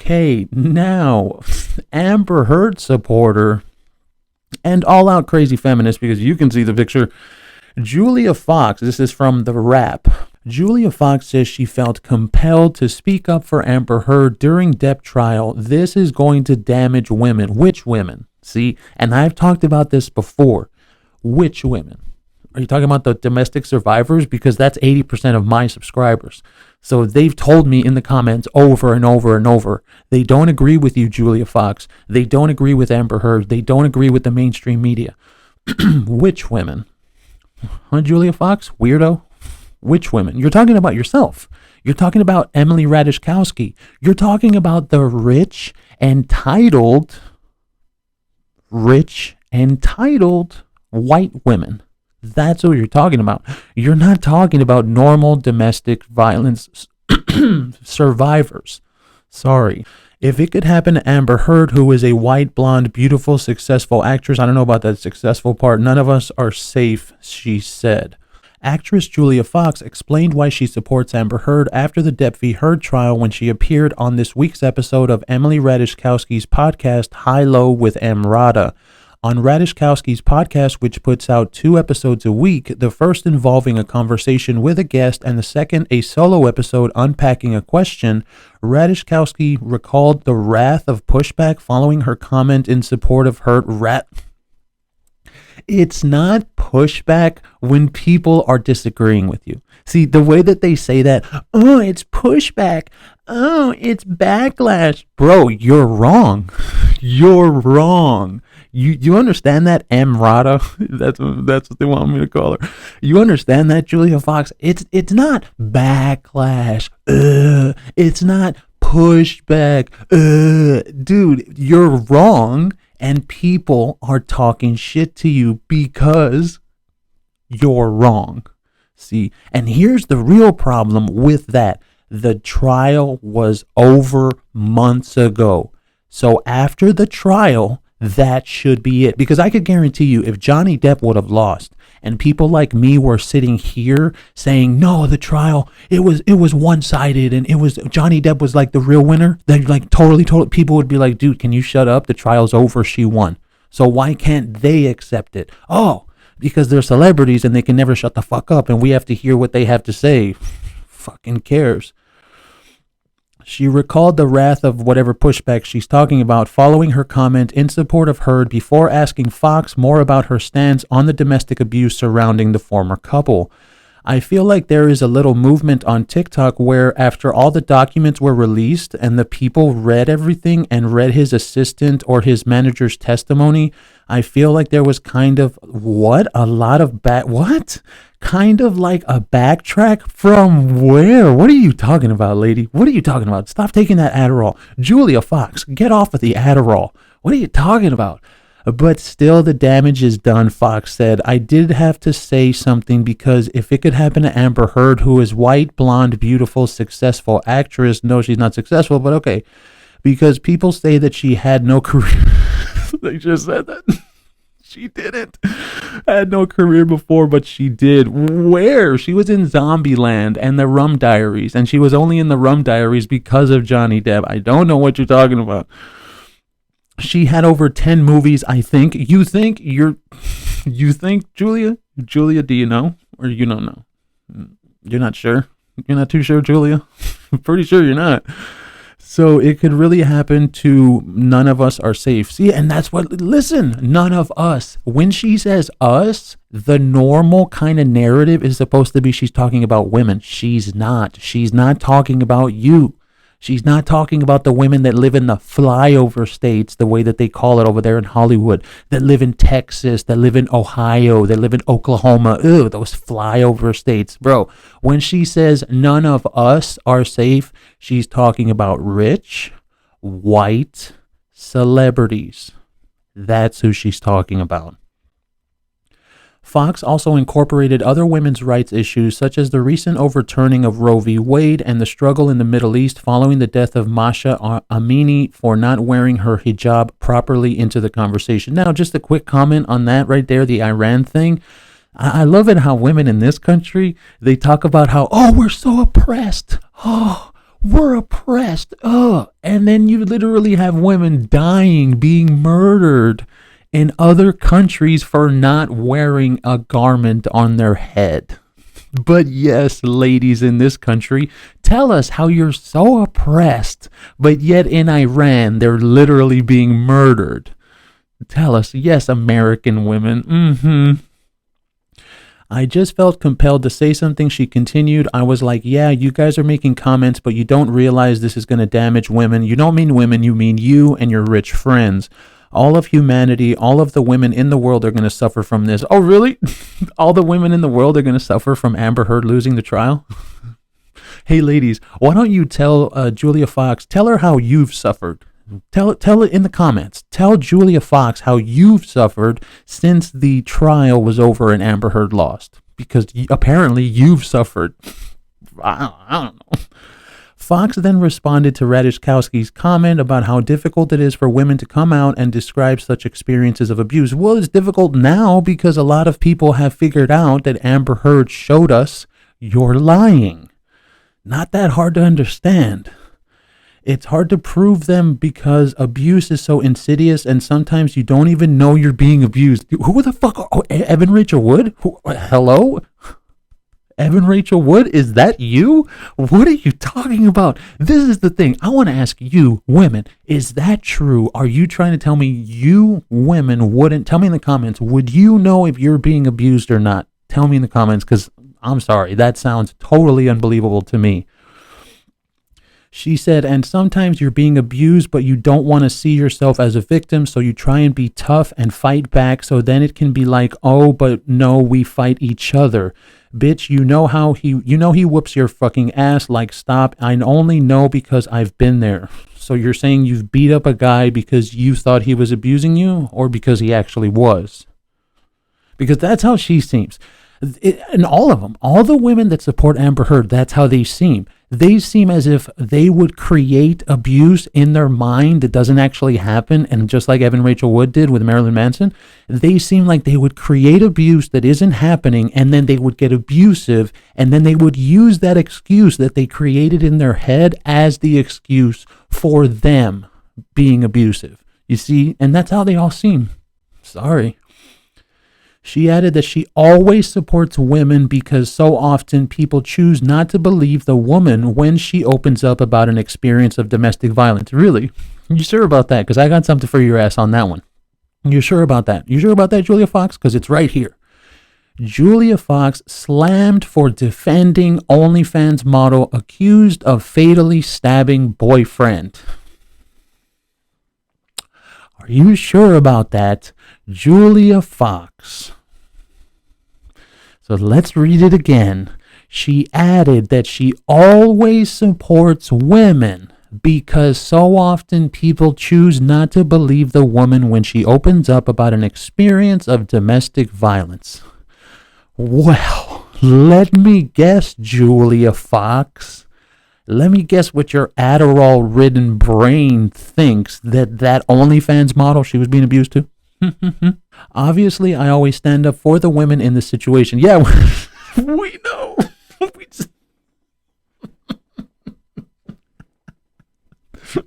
Okay, now, Amber Heard supporter and all-out crazy feminist, because you can see the picture, Julia Fox, this is from The Wrap. Julia Fox says she felt compelled to speak up for Amber Heard during Depp trial. This is going to damage women. Which women? See, and I've talked about this before. Which women? Are you talking about the domestic survivors? Because that's 80% of my subscribers. So they've told me in the comments over and over and over, they don't agree with you, Julia Fox. They don't agree with Amber Heard. They don't agree with the mainstream media. Which women? Huh, Julia Fox? Weirdo? Which women? You're talking about yourself. You're talking about Emily Ratajkowski. You're talking about the rich, entitled white women. That's what you're talking about. You're not talking about normal domestic violence survivors. Sorry. If it could happen to Amber Heard, who is a white, blonde, beautiful, successful actress, I don't know about that successful part, none of us are safe, she said. Actress Julia Fox explained why she supports Amber Heard after the Depp v. Heard trial when she appeared on this week's episode of Emily Ratajkowski's podcast, High Low with Emrata. On Ratajkowski's podcast, which puts out 2 episodes a week, the first involving a conversation with a guest and the second a solo episode unpacking a question, Ratajkowski recalled the wrath of pushback following her comment in support of Heard. It's not pushback when people are disagreeing with you. See, the way that they say that, oh, it's pushback. Oh, it's backlash. Bro, you're wrong. You're wrong. You understand that, Emrata? That's what they want me to call her. You understand that, Julia Fox? It's not backlash. It's not pushback. Dude, you're wrong. And people are talking shit to you because you're wrong. See, and here's the real problem with that. The trial was over months ago. So after the trial, that should be it. Because I could guarantee you, if Johnny Depp would have lost and people like me were sitting here saying, no, the trial, it was one-sided and it was Johnny Depp was like the real winner, then like totally, people would be like, dude, can you shut up? The trial's over. She won. So why can't they accept it? Oh, because they're celebrities and they can never shut the fuck up and we have to hear what they have to say. Fucking cares. She recalled the wrath of whatever pushback she's talking about following her comment in support of Heard before asking Fox more about her stance on the domestic abuse surrounding the former couple. I feel like there is a little movement on TikTok where after all the documents were released and the people read everything and read his assistant or his manager's testimony, I feel like there was kind of kind of like a backtrack from where? What are you talking about, lady? What are you talking about? Stop taking that Adderall. Julia Fox, get off of the Adderall. What are you talking about? But still the damage is done, Fox said. I did have to say something because if it could happen to Amber Heard, who is white, blonde, beautiful, successful actress. No, she's not successful, but okay. Because people say that she had no career. They just said that. She didn't. Had no career before, but she did. Where? She was in Zombieland and the Rum Diaries, and she was only in the Rum Diaries because of Johnny Depp. I don't know what you're talking about. She had over 10 movies, I think. You think, Julia? Julia, do you know? Or you don't know? You're not sure? You're not too sure, Julia? I'm pretty sure you're not. So it could really happen to none of us are safe. See, and that's what, listen, none of us. When she says us, the normal kind of narrative is supposed to be she's talking about women. She's not. She's not talking about you. She's not talking about the women that live in the flyover states, the way that they call it over there in Hollywood, that live in Texas, that live in Ohio, that live in Oklahoma. Ew, those flyover states. Bro, when she says none of us are safe, she's talking about rich, white celebrities. That's who she's talking about. Fox also incorporated other women's rights issues such as the recent overturning of Roe v. Wade and the struggle in the Middle East following the death of Masha Amini for not wearing her hijab properly into the conversation. Now, just a quick comment on that right there, the Iran thing. I love it how women in this country, they talk about how, oh, we're so oppressed. Oh, We're oppressed. And then you literally have women dying, being murdered in other countries for not wearing a garment on their head. But yes, ladies in this country, tell us how you're so oppressed, but yet in Iran, they're literally being murdered. Tell us, yes, American women. I just felt compelled to say something. She continued. I was like, yeah, you guys are making comments, but you don't realize this is going to damage women. You don't mean women, you mean you and your rich friends. All of humanity, all of the women in the world are going to suffer from this. Oh, really? All the women in the world are going to suffer from Amber Heard losing the trial? Hey, ladies, why don't you tell Julia Fox, tell her how you've suffered. Tell it in the comments. Tell Julia Fox how you've suffered since the trial was over and Amber Heard lost. Because apparently you've suffered. I don't know. Fox then responded to Radishkowski's comment about how difficult it is for women to come out and describe such experiences of abuse. Well, it's difficult now because a lot of people have figured out that Amber Heard showed us you're lying. Not that hard to understand. It's hard to prove them because abuse is so insidious and sometimes you don't even know you're being abused. Who the fuck? Oh, Evan Rachel Wood? Hello? Evan Rachel Wood, is that you? What are you talking about? This is the thing. I want to ask you, women, is that true? Are you trying to tell me you women wouldn't? Tell me in the comments. Would you know if you're being abused or not? Tell me in the comments because I'm sorry. That sounds totally unbelievable to me. She said, and sometimes you're being abused, but you don't want to see yourself as a victim, so you try and be tough and fight back, so then it can be like, oh, but no, we fight each other. Bitch, you know he whoops your fucking ass, like, stop. I only know because I've been there. So you're saying you've beat up a guy because you thought he was abusing you, or because he actually was? Because that's how she seems. And all of them, all the women that support Amber Heard, that's how they seem. They seem as if they would create abuse in their mind that doesn't actually happen. And just like Evan Rachel Wood did with Marilyn Manson, they seem like they would create abuse that isn't happening. And then they would get abusive. And then they would use that excuse that they created in their head as the excuse for them being abusive. You see? And that's how they all seem. Sorry. She added that she always supports women because so often people choose not to believe the woman when she opens up about an experience of domestic violence. Really? You sure about that? Because I got something for your ass on that one. You sure about that? You sure about that, Julia Fox? Because it's right here. Julia Fox slammed for defending OnlyFans model accused of fatally stabbing boyfriend. Are you sure about that, Julia Fox? So let's read it again. She added that she always supports women because so often people choose not to believe the woman when she opens up about an experience of domestic violence. Well, let me guess, Julia Fox. Let me guess what your Adderall-ridden brain thinks that OnlyFans model she was being abused to. Obviously, I always stand up for the women in this situation. Yeah, we know.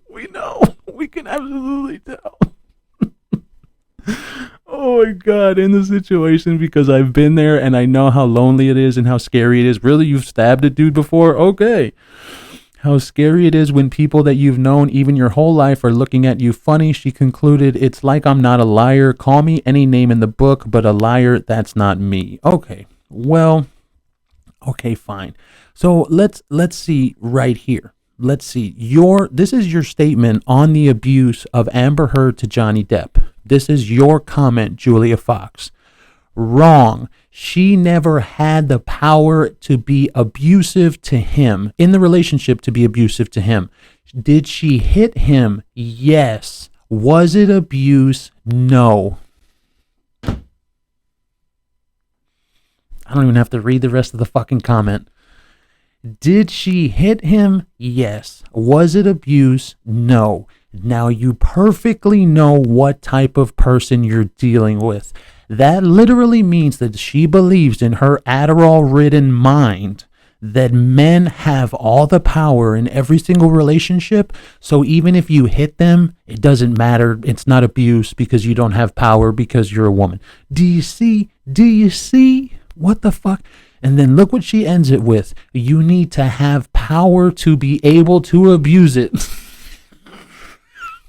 We know. We can absolutely tell. Oh my God, in the situation, because I've been there and I know how lonely it is and how scary it is. Really, you've stabbed a dude before? Okay. How scary it is when people that you've known even your whole life are looking at you funny. She concluded, it's like I'm not a liar. Call me any name in the book, but a liar, that's not me. Okay, well, okay, fine. So let's see right here. Let's see. This is your statement on the abuse of Amber Heard to Johnny Depp. This is your comment, Julia Fox. Wrong. She never had the power to be abusive to him, in the relationship to be abusive to him. Did she hit him? Yes. Was it abuse? No. I don't even have to read the rest of the fucking comment. Did she hit him? Yes. Was it abuse? No. Now you perfectly know what type of person you're dealing with. That literally means that she believes in her Adderall-ridden mind that men have all the power in every single relationship. So even if you hit them, it doesn't matter. It's not abuse because you don't have power because you're a woman. Do you see? Do you see? What the fuck? And then look what she ends it with. You need to have power to be able to abuse it.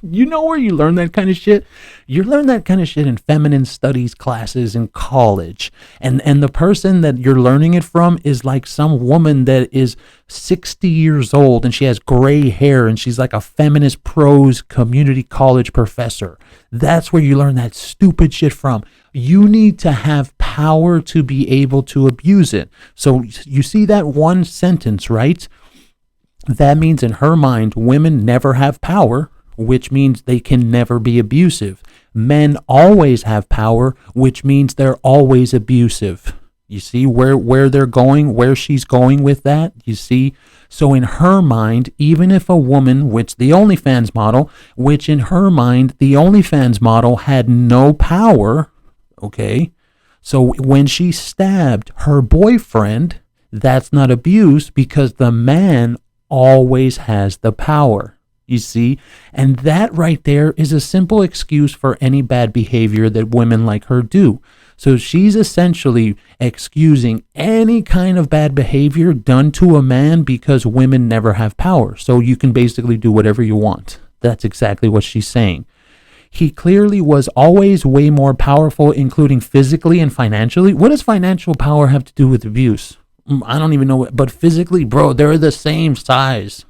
You know where you learn that kind of shit? You learn that kind of shit in feminine studies classes in college. And the person that you're learning it from is like some woman that is 60 years old and she has gray hair and she's like a feminist prose community college professor. That's where you learn that stupid shit from. You need to have power to be able to abuse it. So you see that one sentence, right? That means in her mind, women never have power, which means they can never be abusive. Men always have power, which means they're always abusive. You see where they're going, where she's going with that? You see? So in her mind, even if a woman, which the OnlyFans model, which in her mind, the OnlyFans model had no power, okay? So when she stabbed her boyfriend, that's not abuse because the man always has the power. You see? And that right there is a simple excuse for any bad behavior that women like her do. So she's essentially excusing any kind of bad behavior done to a man because women never have power. So you can basically do whatever you want. That's exactly what she's saying. He clearly was always way more powerful, including physically and financially. What does financial power have to do with abuse? I don't even know. But physically, bro, they're the same size.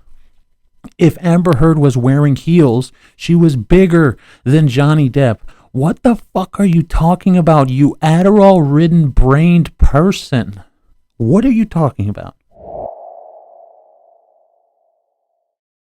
If Amber Heard was wearing heels, she was bigger than Johnny Depp. What the fuck are you talking about, you Adderall-ridden, brained person? What are you talking about?